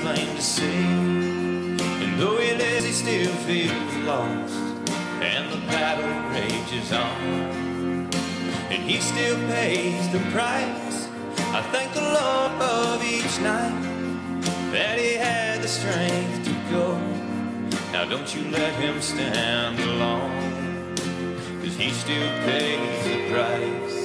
plain to see. And though he lives, he still feels lost, and the battle rages on, and he still pays the price. I thank the Lord of each night that he had the strength to go. Now don't you let him stand alone, 'cause he still pays the price.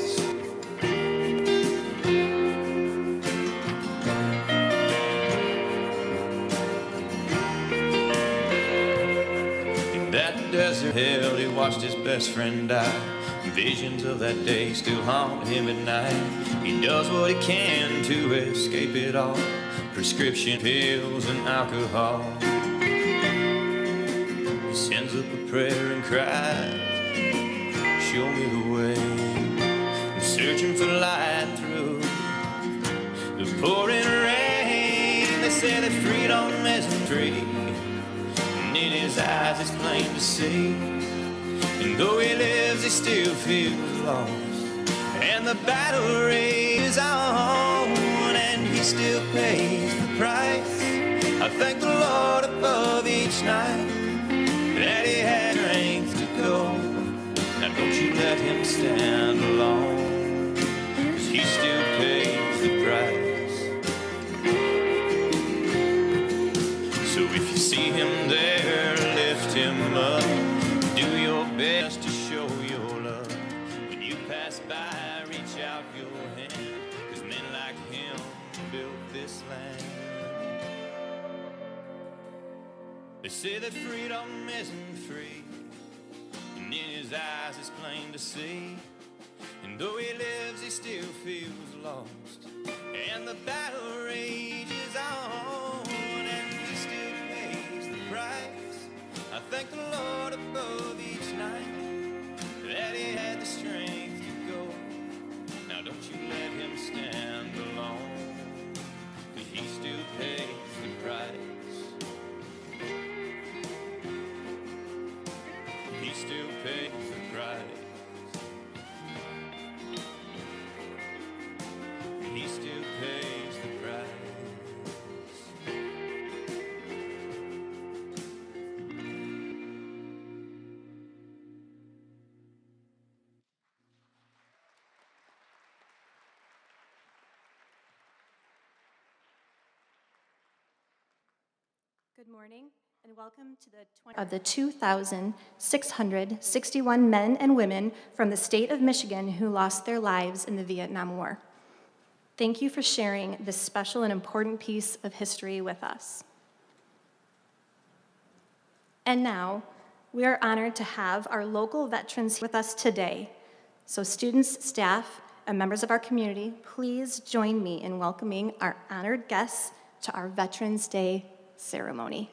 In that desert hell, he watched his best friend die. Visions of that day still haunt him at night. He does what he can to escape it all, prescription pills and alcohol. He sends up a prayer and cries, show me the way. I'm searching for light through the pouring rain. They say that freedom isn't free, and in his eyes it's plain to see. And though he lives, he still feels lost, and the battle rages on, and he still pays the price. I thank the Lord above each night that he had strength to go. Now don't you let him stand alone, 'cause he still pays the price. So if you see him there, lift him up. Do your best to show your love. When you pass by, reach out your hand, 'cause men like him built this land. They say that freedom isn't free, and in his eyes it's plain to see. And though he lives, he still feels lost, and the battle rages on, and he still pays the price. I thank the Lord above each night that he had the strength to go. Now don't you let him stand alone, 'cause he still pays the price. He still pays the price. He still pays the price. Good morning and welcome to the 2,661 men and women from the state of Michigan who lost their lives in the Vietnam War. Thank you for sharing this special and important piece of history with us. And now, we are honored to have our local veterans with us today. So students, staff, and members of our community, please join me in welcoming our honored guests to our Veterans Day ceremony.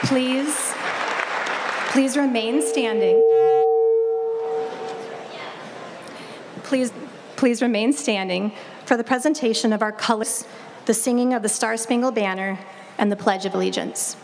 Please remain standing. Please remain standing for the presentation of our colors, the singing of the Star-Spangled Banner, and the Pledge of Allegiance.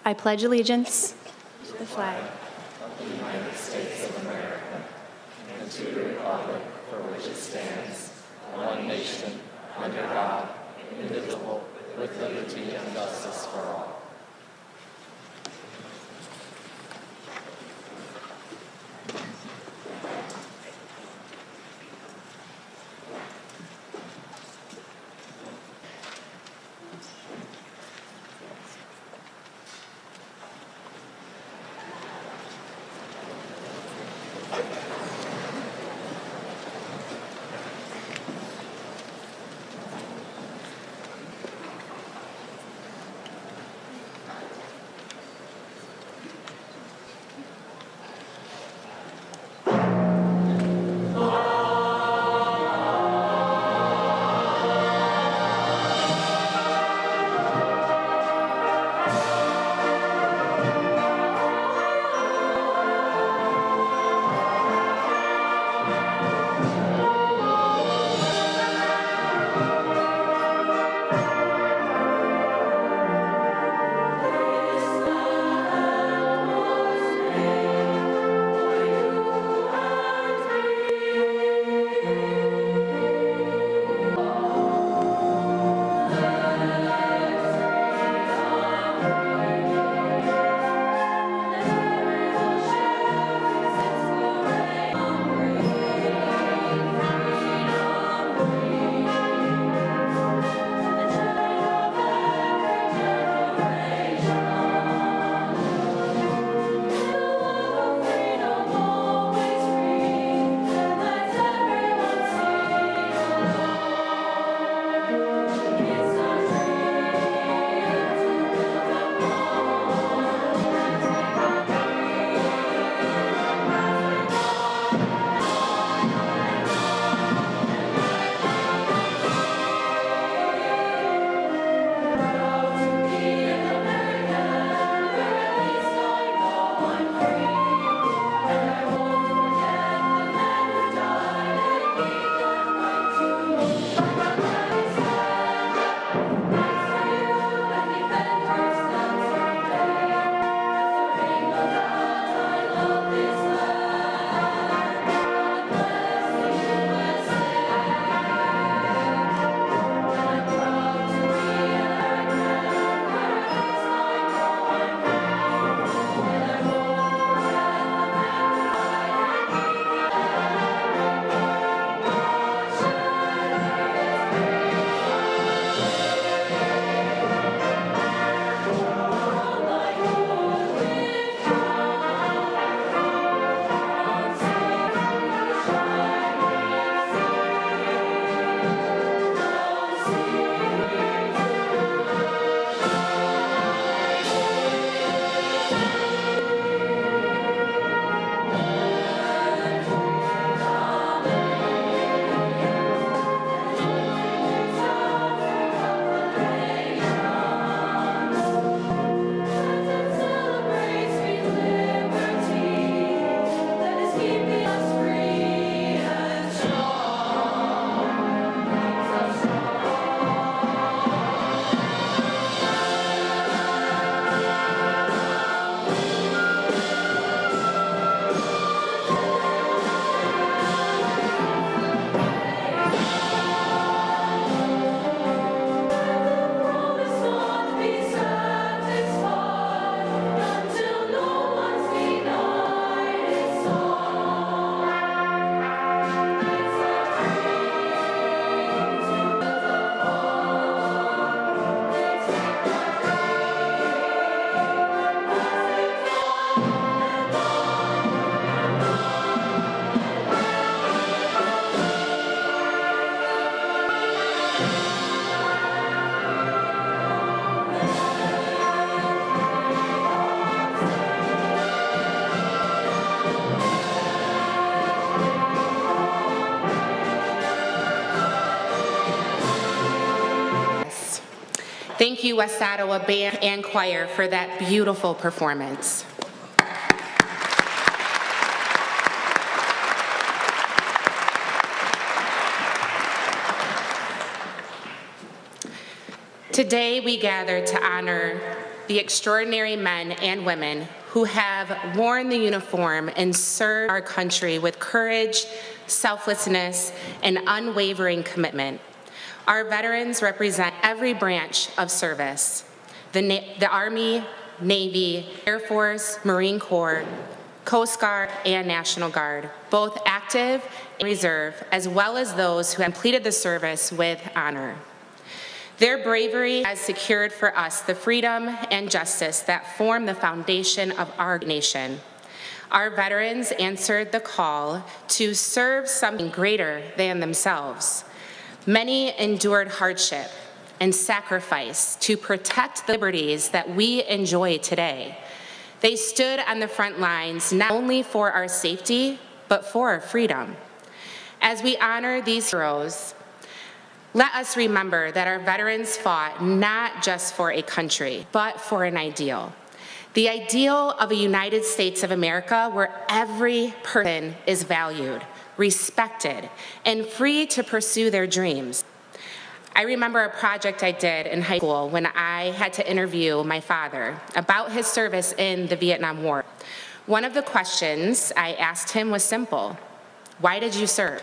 I pledge allegiance to the flag of the United States of America and to the republic for which it stands, one nation, under God, indivisible, with liberty and justice for all. Thank you, West Ottawa Band and Choir, for that beautiful performance. Today, we gather to honor the extraordinary men and women who have worn the uniform and served our country with courage, selflessness, and unwavering commitment. Our veterans represent every branch of service: the Army, Navy, Air Force, Marine Corps, Coast Guard, and National Guard, both active and reserve, as well as those who have completed the service with honor. Their bravery has secured for us the freedom and justice that form the foundation of our nation. Our veterans answered the call to serve something greater than themselves. Many endured hardship and sacrifice to protect the liberties that we enjoy today. They stood on the front lines not only for our safety, but for our freedom. As we honor these heroes, let us remember that our veterans fought not just for a country, but for an ideal. The ideal of a United States of America where every person is valued, respected, and free to pursue their dreams. I remember a project I did in high school when I had to interview my father about his service in the Vietnam War. One of the questions I asked him was simple: why did you serve?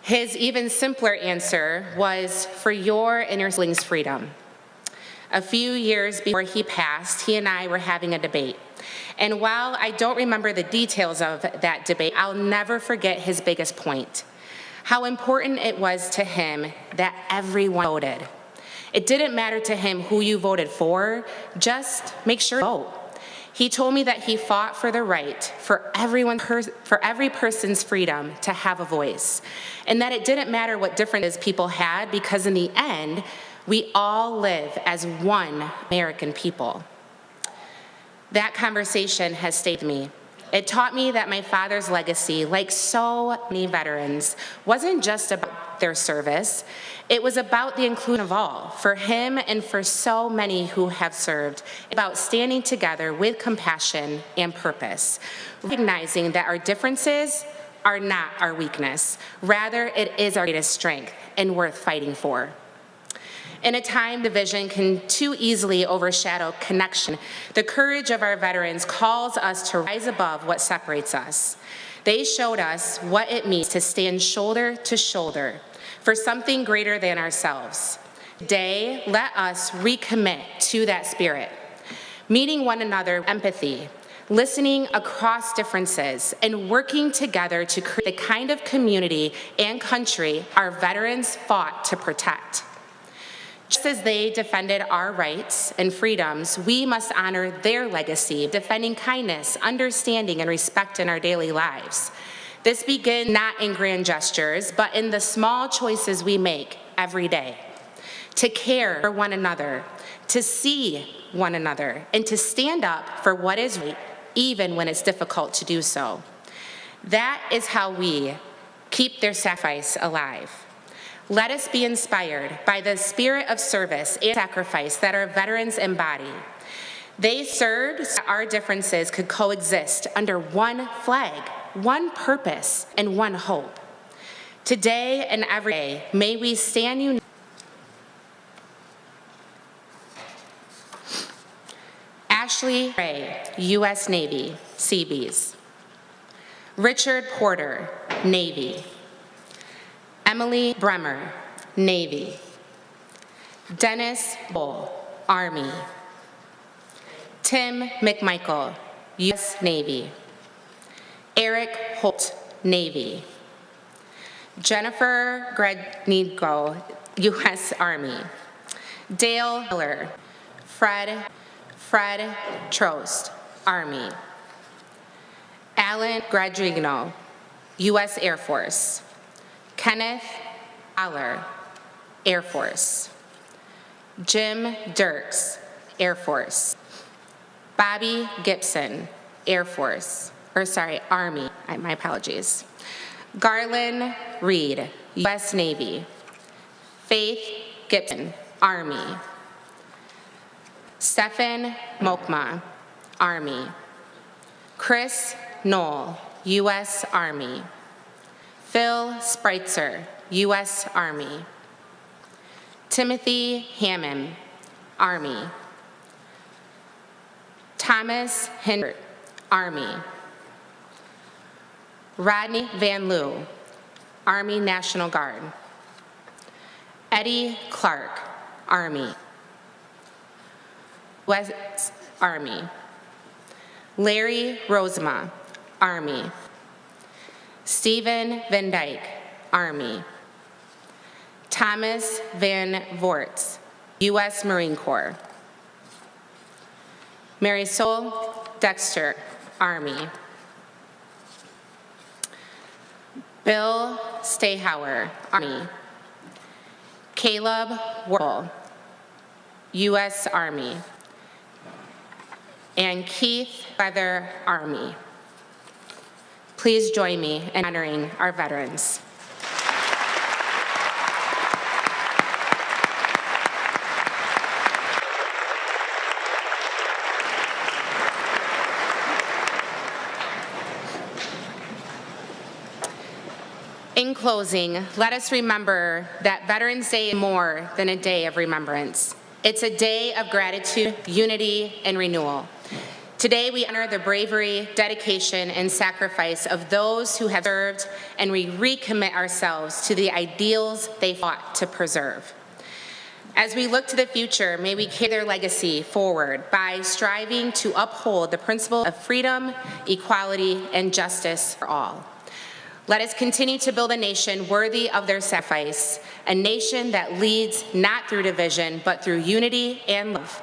His even simpler answer was, for your and your siblings' freedom. A few years before he passed, he and I were having a debate. And while I don't remember the details of that debate, I'll never forget his biggest point: how important it was to him that everyone voted. It didn't matter to him who you voted for, just make sure to vote. He told me that he fought for the right for every person's freedom to have a voice, and that it didn't matter what differences people had, because in the end, we all live as one American people. That conversation has stayed with me. It taught me that my father's legacy, like so many veterans, wasn't just about their service. It was about the inclusion of all, for him and for so many who have served, about standing together with compassion and purpose, recognizing that our differences are not our weakness. Rather, it is our greatest strength and worth fighting for. In a time division can too easily overshadow connection, the courage of our veterans calls us to rise above what separates us. They showed us what it means to stand shoulder to shoulder for something greater than ourselves. Today, let us recommit to that spirit, meeting one another with empathy, listening across differences, and working together to create the kind of community and country our veterans fought to protect. Just as they defended our rights and freedoms, we must honor their legacy, defending kindness, understanding, and respect in our daily lives. This begins not in grand gestures, but in the small choices we make every day. To care for one another, to see one another, and to stand up for what is right, even when it's difficult to do so. That is how we keep their sacrifice alive. Let us be inspired by the spirit of service and sacrifice that our veterans embody. They served so that our differences could coexist under one flag, one purpose, and one hope. Today and every day, may we stand united. Ashley Ray, U.S. Navy, Seabees. Richard Porter, Navy. Emily Bremer, Navy. Dennis Bull, Army. Tim McMichael, U.S. Navy. Eric Holt, Navy. Jennifer Gradnigo, U.S. Army. Dale Miller, Fred Trost, Army. Alan Gradrigno, U.S. Air Force. Kenneth Aller, Air Force. Jim Dirks, Air Force. Bobby Gibson, Army, my apologies. Garland Reed, U.S. Navy. Faith Gibson, Army. Stefan Mokma, Army. Chris Knoll, U.S. Army. Phil Spreitzer, U.S. Army. Timothy Hammond, Army. Thomas Hindert, Army. Rodney Van Loo, Army National Guard. Eddie Clark, Army. West Army. Larry Rosema, Army. Stephen Van Dyke, Army. Thomas Van Voorts, U.S. Marine Corps. Marisol Dexter, Army. Bill Stahauer, Army. Caleb Whirl, U.S. Army. And Keith Weather, Army. Please join me in honoring our veterans. In closing, let us remember that Veterans Day is more than a day of remembrance. It's a day of gratitude, unity, and renewal. Today, we honor the bravery, dedication, and sacrifice of those who have served, and we recommit ourselves to the ideals they fought to preserve. As we look to the future, may we carry their legacy forward by striving to uphold the principle of freedom, equality, and justice for all. Let us continue to build a nation worthy of their sacrifice, a nation that leads not through division, but through unity and love.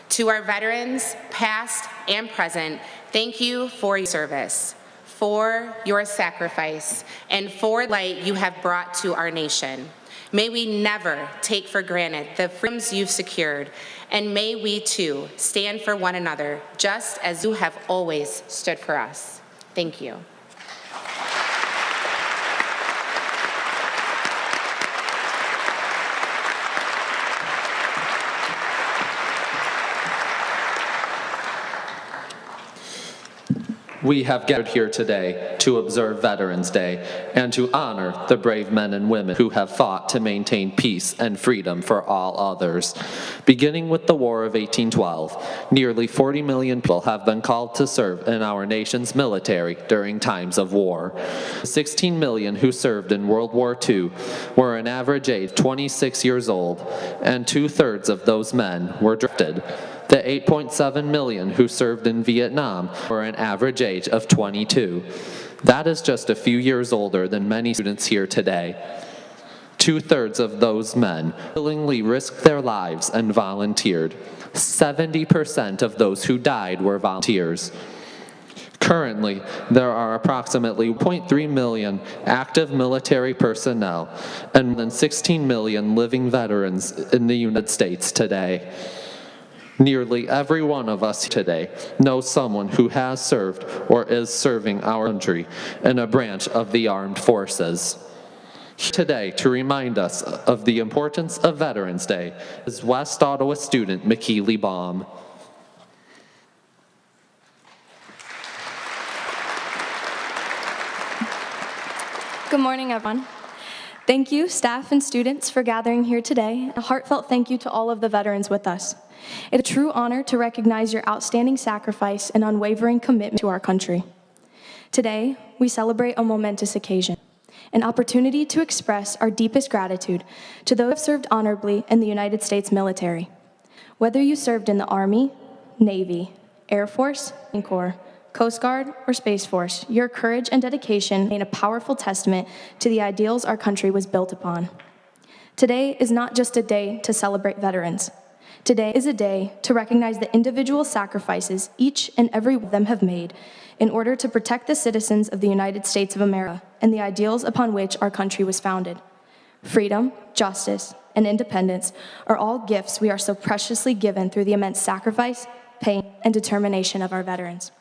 To our veterans, past and present, thank you for your service, for your sacrifice, and for the light you have brought to our nation. May we never take for granted the freedoms you've secured, and may we too stand for one another, just as you have always stood for us. Thank you. We have gathered here today to observe Veterans Day and to honor the brave men and women who have fought to maintain peace and freedom for all others. Beginning with the War of 1812, nearly 40 million people have been called to serve in our nation's military during times of war. 16 million who served in World War II were an average age 26 years old, and 2/3 of those men were drafted. The 8.7 million who served in Vietnam were an average age of 22. That is just a few years older than many students here today. 2/3 of those men willingly risked their lives and volunteered. 70% of those who died were volunteers. Currently, there are approximately 1.3 million active military personnel and more than 16 million living veterans in the United States today. Nearly every one of us today knows someone who has served or is serving our country in a branch of the armed forces. Today, to remind us of the importance of Veterans Day, is West Ottawa student McKeely Baum. Good morning, everyone. Thank you, staff and students, for gathering here today. A heartfelt thank you to all of the veterans with us. It's a true honor to recognize your outstanding sacrifice and unwavering commitment to our country. Today, we celebrate a momentous occasion, an opportunity to express our deepest gratitude to those who have served honorably in the United States military. Whether you served in the Army, Navy, Air Force, Marine Corps, Coast Guard, or Space Force, your courage and dedication made a powerful testament to the ideals our country was built upon. Today is not just a day to celebrate veterans. Today is a day to recognize the individual sacrifices each and every one of them have made in order to protect the citizens of the United States of America and the ideals upon which our country was founded. Freedom, justice, and independence are all gifts we are so preciously given through the immense sacrifice, pain, and determination of our veterans.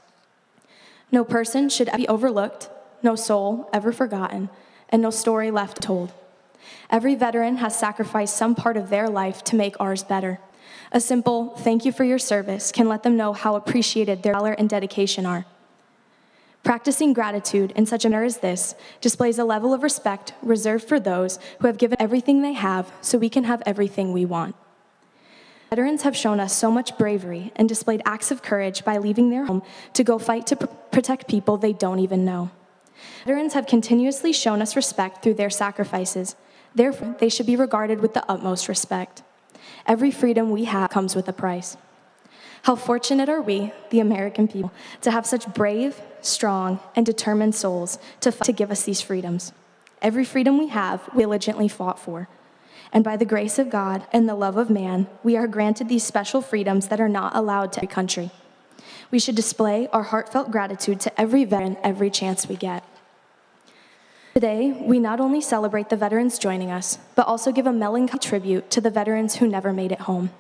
No person should be overlooked, no soul ever forgotten, and no story left told. Every veteran has sacrificed some part of their life to make ours better. A simple "thank you for your service" can let them know how appreciated their valor and dedication are. Practicing gratitude in such a manner as this displays a level of respect reserved for those who have given everything they have so we can have everything we want. Veterans have shown us so much bravery and displayed acts of courage by leaving their home to go fight to protect people they don't even know. Veterans have continuously shown us respect through their sacrifices. Therefore, they should be regarded with the utmost respect. Every freedom we have comes with a price. How fortunate are we, the American people, to have such brave, strong, and determined souls to fight to give us these freedoms. Every freedom we have, we diligently fought for. And by the grace of God and the love of man, we are granted these special freedoms that are not allowed to every country. We should display our heartfelt gratitude to every veteran every chance we get. Today, we not only celebrate the veterans joining us, but also give a melancholy tribute to the veterans who never made it home.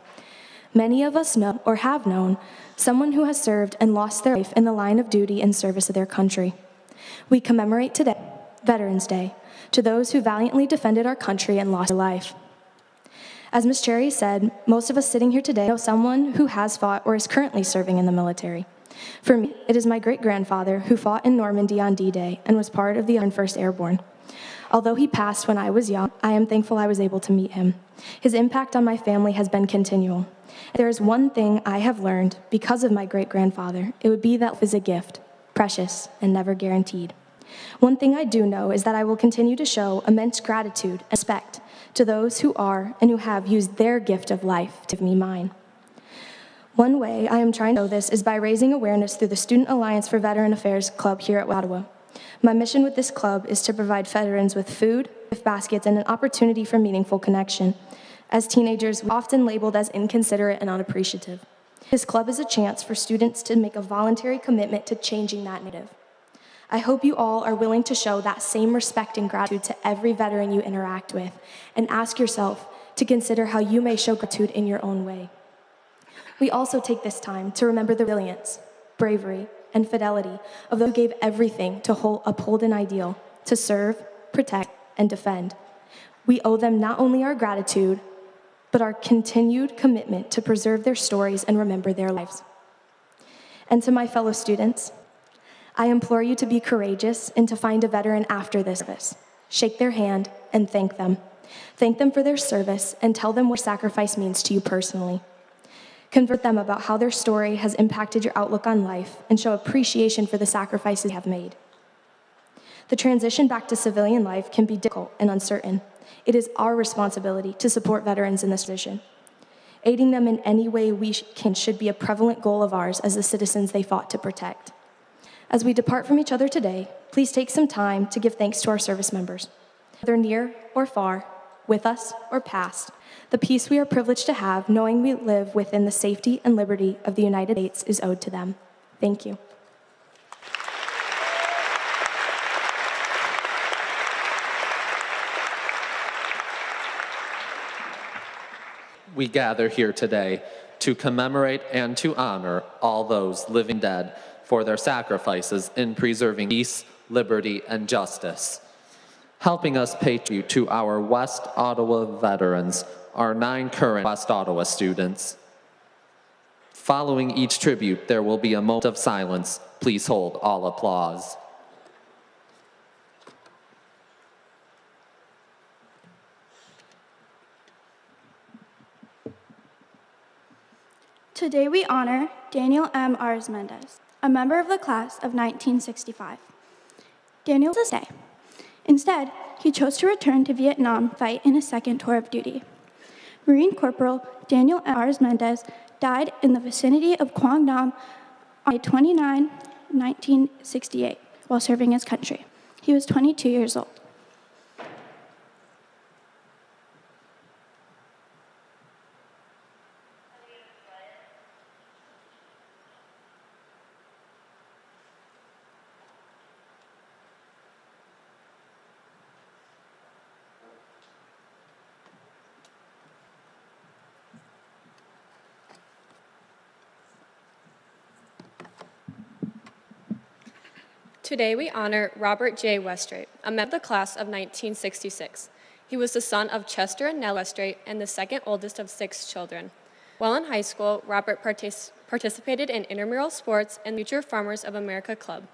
Many of us know or have known someone who has served and lost their life in the line of duty in service of their country. We commemorate today, Veterans Day, to those who valiantly defended our country and lost their life. As Ms. Cherry said, most of us sitting here today know someone who has fought or is currently serving in the military. For me, it is my great-grandfather who fought in Normandy on D-Day and was part of the 101st Airborne. Although he passed when I was young, I am thankful I was able to meet him. His impact on my family has been continual. If there is one thing I have learned because of my great-grandfather, it would be that life is a gift, precious and never guaranteed. One thing I do know is that I will continue to show immense gratitude and respect to those who are and who have used their gift of life to give me mine. One way I am trying to show this is by raising awareness through the Student Alliance for Veteran Affairs Club here at Ottawa. My mission with this club is to provide veterans with food, gift baskets, and an opportunity for meaningful connection. As teenagers, we're often labeled as inconsiderate and unappreciative. This club is a chance for students to make a voluntary commitment to changing that narrative. I hope you all are willing to show that same respect and gratitude to every veteran you interact with, and ask yourself to consider how you may show gratitude in your own way. We also take this time to remember the resilience, bravery, and fidelity of those who gave everything to uphold an ideal, to serve, protect, and defend. We owe them not only our gratitude, but our continued commitment to preserve their stories and remember their lives. And to my fellow students, I implore you to be courageous and to find a veteran after this service. Shake their hand and thank them. Thank them for their service and tell them what sacrifice means to you personally. Convert them about how their story has impacted your outlook on life and show appreciation for the sacrifices they have made. The transition back to civilian life can be difficult and uncertain. It is our responsibility to support veterans in this position. Aiding them in any way we can should be a prevalent goal of ours as the citizens they fought to protect. As we depart from each other today, please take some time to give thanks to our service members. Whether near or far, with us or past, the peace we are privileged to have, knowing we live within the safety and liberty of the United States, is owed to them. Thank you. We gather here today to commemorate and to honor all those living dead for their sacrifices in preserving peace, liberty, and justice. Helping us pay tribute to our West Ottawa veterans are 9 current West Ottawa students. Following each tribute, there will be a moment of silence. Please hold all applause. Today we honor Daniel M. Arzmendez, a member of the class of 1965. Daniel was stay. Instead, he chose to return to Vietnam to fight in his second tour of duty. Marine Corporal Daniel M. Arzmendez died in the vicinity of Quang Nam on May 29, 1968, while serving his country. He was 22 years old. Today we honor Robert J. Westrate, a member of the class of 1966. He was the son of Chester and Nell Westrate and the second oldest of 6 children. While in high school, Robert participated in intramural sports and Future Farmers of America Club,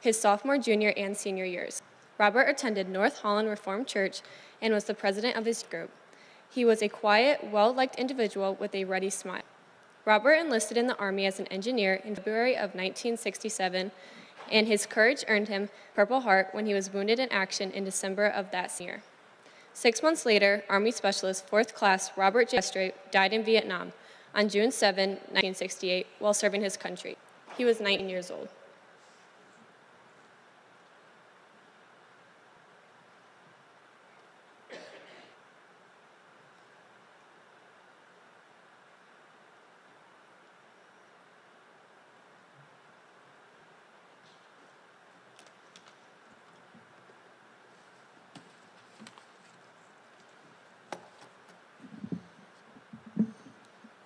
his sophomore, junior, and senior years. Robert attended North Holland Reformed Church and was the president of his group. He was a quiet, well-liked individual with a ready smile. Robert enlisted in the Army as an engineer in February of 1967, and his courage earned him Purple Heart when he was wounded in action in December of that year. 6 months later, Army Specialist 4th Class Robert J. Westrate died in Vietnam on June 7, 1968, while serving his country. He was 19 years old.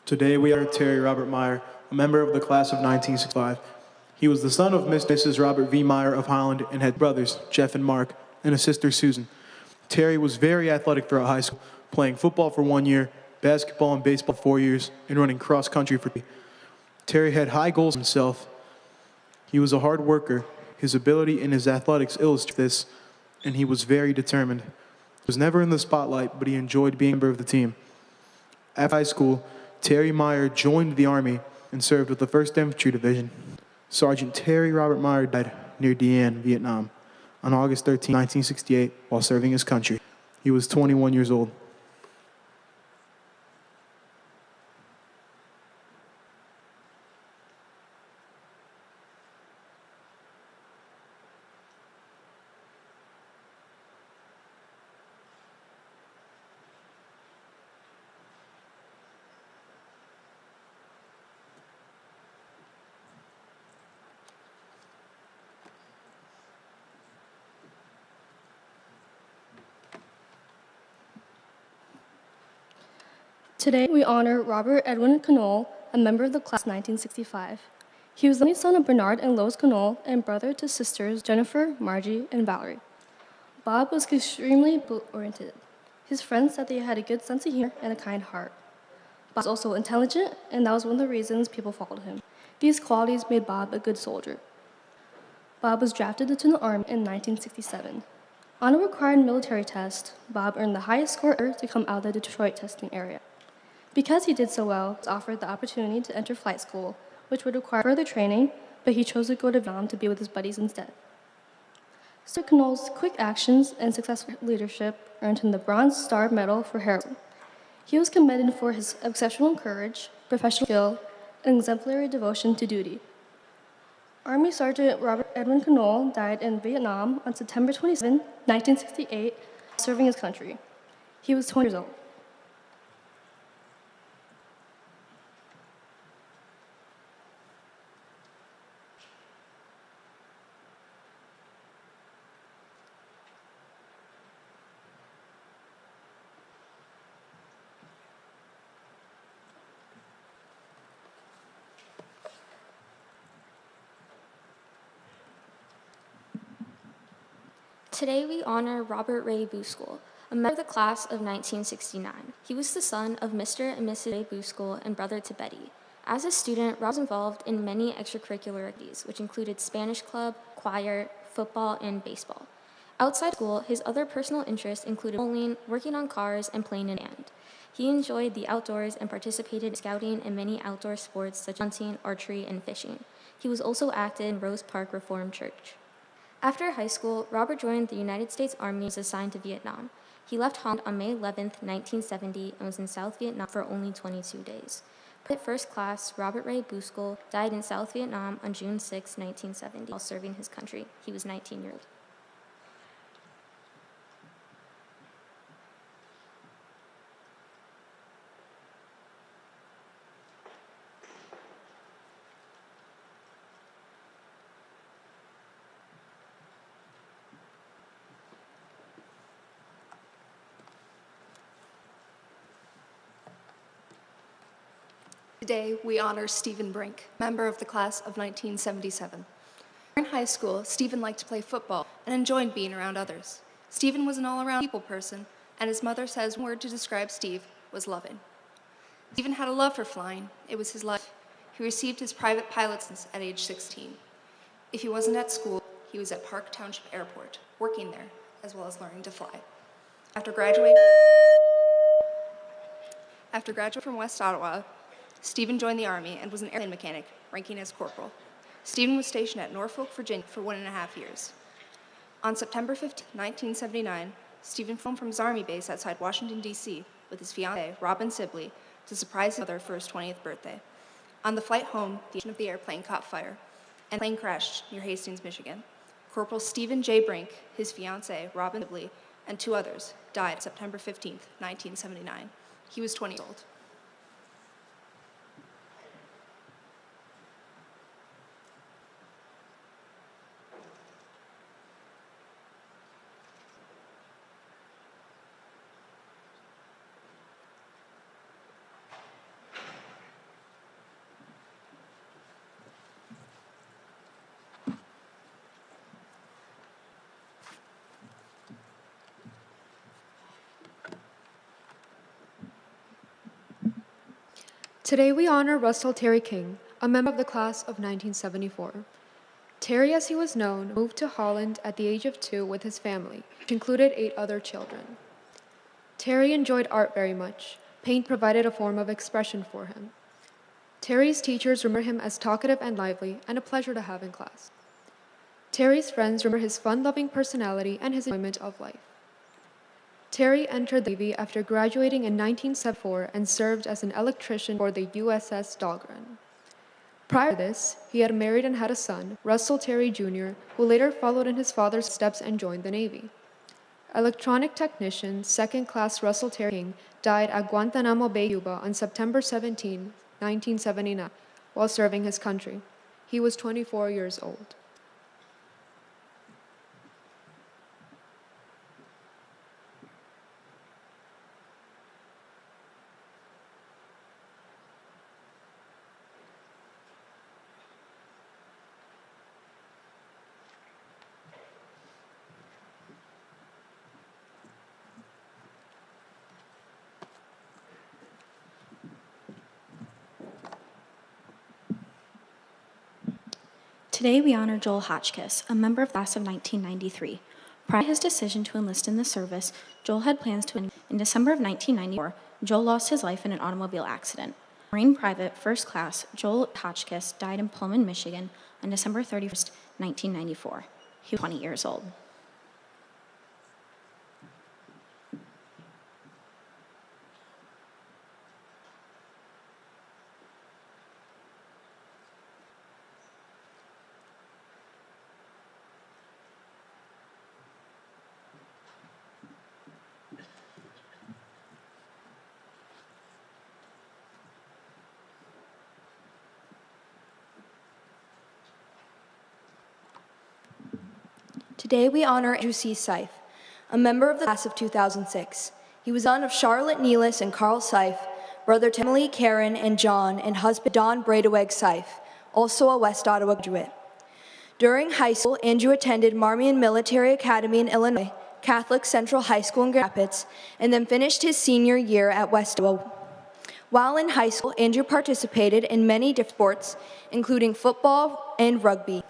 Today we honor Terry Robert Meyer, a member of the class of 1965. He was the son of Mrs. Robert V. Meyer of Holland and had brothers, Jeff and Mark, and a sister, Susan. Terry was very athletic throughout high school, playing football for 1 year, basketball and baseball for 4 years, and running cross country for 3. Terry had high goals for himself. He was a hard worker. His ability and his athletics illustrate this, and he was very determined. He was never in the spotlight, but he enjoyed being a member of the team. After high school, Terry Meyer joined the Army and served with the 1st Infantry Division. Sergeant Terry Robert Meyer died near Dien Bien, Vietnam, on August 13, 1968, while serving his country. He was 21 years old. Today, we honor Robert Edwin Knoll, a member of the class of 1965. He was the only son of Bernard and Lois Knoll and brother to sisters Jennifer, Margie, and Valerie. Bob was extremely oriented. His friends said that he had a good sense of humor and a kind heart. Bob was also intelligent, and that was one of the reasons people followed him. These qualities made Bob a good soldier. Bob was drafted into the Army in 1967. On a required military test, Bob earned the highest score ever to come out of the Detroit testing area. Because he did so well, he was offered the opportunity to enter flight school, which would require further training, but he chose to go to Vietnam to be with his buddies instead. Sir Knoll's quick actions and successful leadership earned him the Bronze Star Medal for heroism. He was commended for his exceptional courage, professional skill, and exemplary devotion to duty. Army Sergeant Robert Edwin Knoll died in Vietnam on September 27, 1968, while serving his country. He was 20 years old. Today we honor Robert Ray Buskell, a member of the class of 1969. He was the son of Mr. and Mrs. Ray Buskell and brother to Betty. As a student, Rob was involved in many extracurricular activities, which included Spanish club, choir, football, and baseball. Outside school, his other personal interests included bowling, working on cars, and playing in a band. He enjoyed the outdoors and participated in scouting and many outdoor sports such as hunting, archery, and fishing. He was also active in Rose Park Reformed Church. After high school, Robert joined the United States Army and was assigned to Vietnam. He left Holland on May 11, 1970, and was in South Vietnam for only 22 days. Private First Class Robert Ray Buskell died in South Vietnam on June 6, 1970, while serving his country. He was 19 years old. Today, we honor Stephen Brink, member of the class of 1977. In high school, Stephen liked to play football and enjoyed being around others. Stephen was an all-around people person, and his mother says one word to describe Steve was loving. Stephen had a love for flying. It was his life. He received his private pilot's license at age 16. If he wasn't at school, he was at Park Township Airport, working there, as well as learning to fly. After graduating from West Ottawa, Stephen joined the Army and was an airplane mechanic, ranking as corporal. Stephen was stationed at Norfolk, Virginia for 1.5 years. On September 15, 1979, Stephen flew from his Army base outside Washington, D.C. with his fiancée, Robin Sibley, to surprise his mother for his 20th birthday. On the flight home, the engine of the airplane caught fire, and the plane crashed near Hastings, Michigan. Corporal Stephen J. Brink, his fiancée, Robin Sibley, and 2 others died September 15, 1979. He was 20 years old. Today we honor Russell Terry King, a member of the class of 1974. Terry, as he was known, moved to Holland at the age of 2 with his family, which included 8 other children. Terry enjoyed art very much. Paint provided a form of expression for him. Terry's teachers remember him as talkative and lively and a pleasure to have in class. Terry's friends remember his fun-loving personality and his enjoyment of life. Terry entered the Navy after graduating in 1974 and served as an electrician for the USS Dahlgren. Prior to this, he had married and had a son, Russell Terry Jr., who later followed in his father's steps and joined the Navy. Electronic technician, second-class Russell Terry King, died at Guantanamo Bay, Cuba on September 17, 1979, while serving his country. He was 24 years old. Today we honor Joel Hotchkiss, a member of the class of 1993. Prior to his decision to enlist in the service, Joel had plans to enlist. In December of 1994, Joel lost his life in an automobile accident. Marine Private First Class Joel Hotchkiss died in Pullman, Michigan on December 31st, 1994. He was 20 years old. Today we honor Andrew C. Seif, a member of the class of 2006. He was son of Charlotte Nealis and Carl Seif, brother to Emily, Karen, and John, and husband Don Bradeweg Seif, also a West Ottawa graduate. During high school, Andrew attended Marmion Military Academy in Illinois, Catholic Central High School in Grand Rapids, and then finished his senior year at West Ottawa. While in high school, Andrew participated in many different sports, including football and rugby.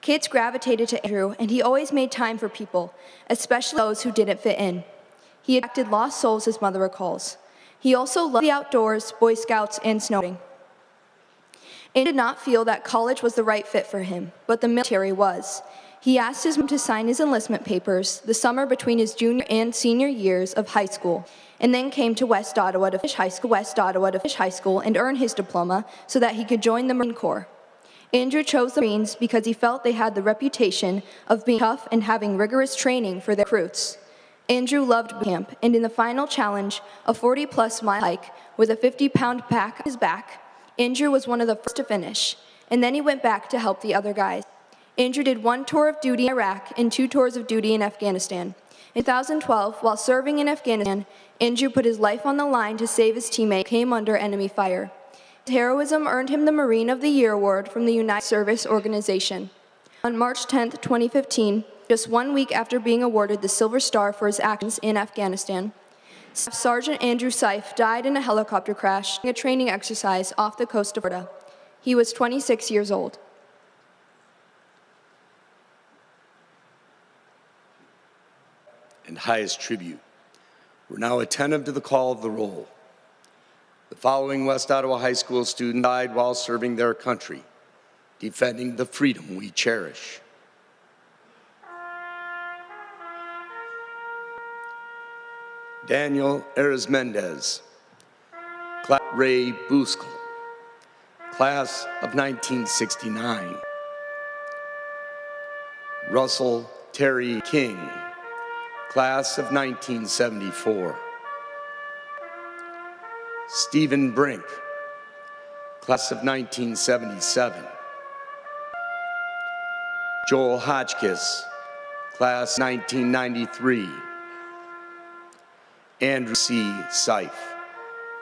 Kids gravitated to Andrew, and he always made time for people, especially those who didn't fit in. He attracted lost souls, his mother recalls. He also loved the outdoors, Boy Scouts, and snowboarding. Andrew did not feel that college was the right fit for him, but the military was. He asked his mom to sign his enlistment papers the summer between his junior and senior years of high school, and then came to West Ottawa to finish high school and earn his diploma so that he could join the Marine Corps. Andrew chose the Marines because he felt they had the reputation of being tough and having rigorous training for their recruits. Andrew loved boot camp, and in the final challenge, a 40-plus mile hike with a 50-pound pack on his back, Andrew was one of the first to finish, and then he went back to help the other guys. Andrew did 1 tour of duty in Iraq and 2 tours of duty in Afghanistan. In 2012, while serving in Afghanistan, Andrew put his life on the line to save his teammate who came under enemy fire. His heroism earned him the Marine of the Year award from the United Service Organization. On March 10, 2015, just 1 week after being awarded the Silver Star for his actions in Afghanistan, Sergeant Andrew Seif died in a helicopter crash during a training exercise off the coast of Florida. He was 26 years old. And highest tribute. We're now attentive to the call of the roll. The following West Ottawa High School students died while serving their country, defending the freedom we cherish. Daniel Arizmendez, Ray Buscal, class of 1969. Russell Terry King, class of 1974. Stephen Brink, class of 1977. Joel Hotchkiss, class 1993. Andrew C. Seif,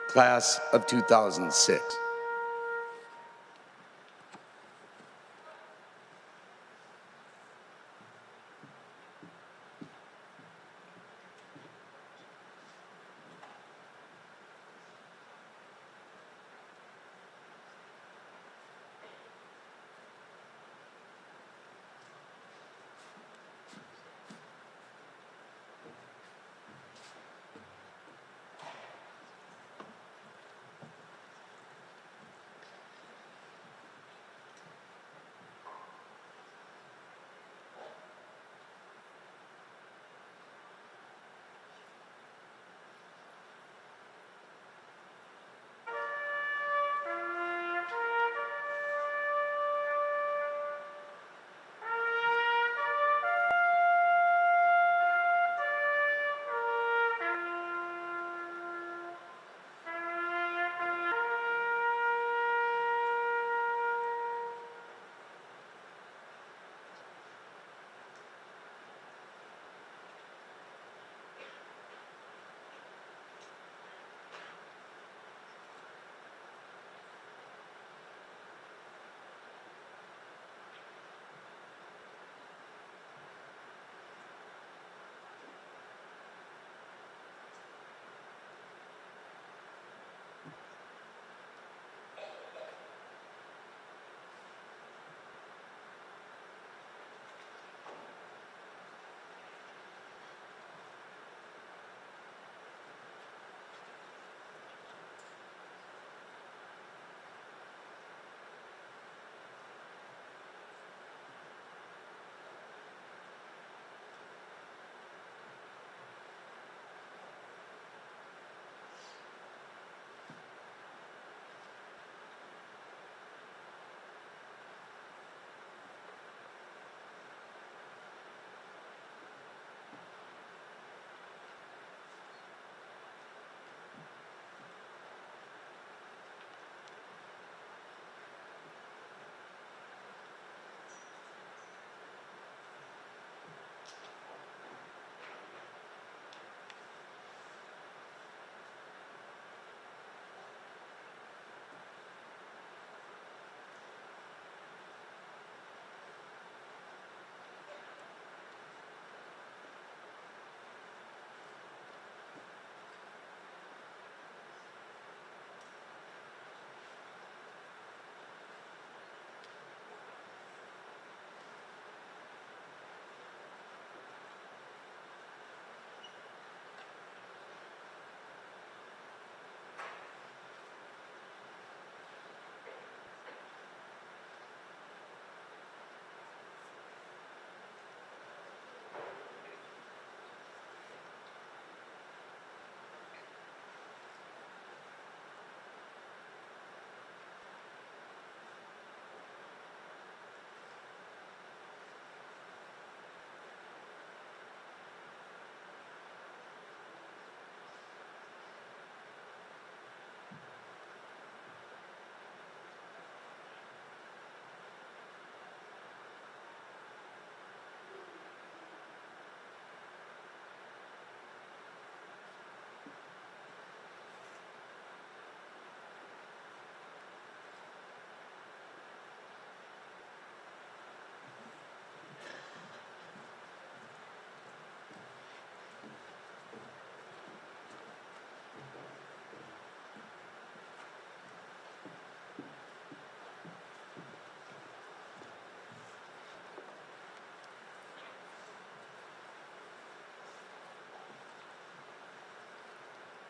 class of 2006.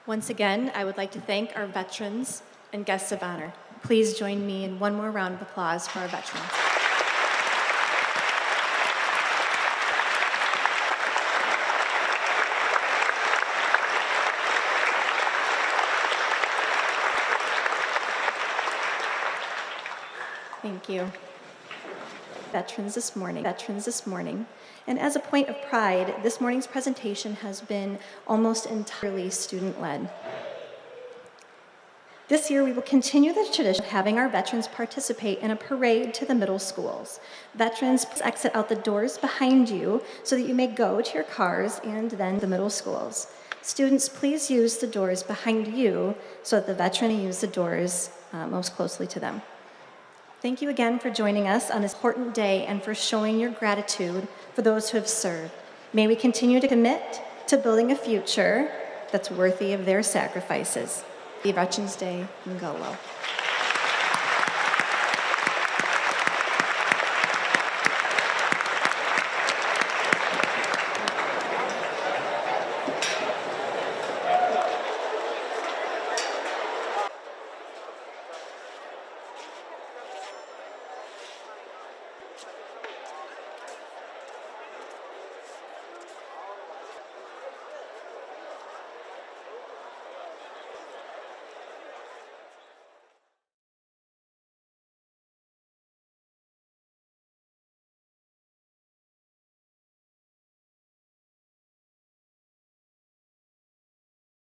Once again, I would like to thank our veterans and guests of honor. Please join me in one more round of applause for our veterans. Thank you. Veterans this morning. And as a point of pride, this morning's presentation has been almost entirely student-led. This year, we will continue the tradition of having our veterans participate in a parade to the middle schools. Veterans, please exit out the doors behind you so that you may go to your cars and then the middle schools. Students, please use the doors behind you so that the veteran may use the doors most closely to them. Thank you again for joining us on this important day and for showing your gratitude for those who have served. May we continue to commit to building a future that's worthy of their sacrifices. Happy Veterans Day and go well.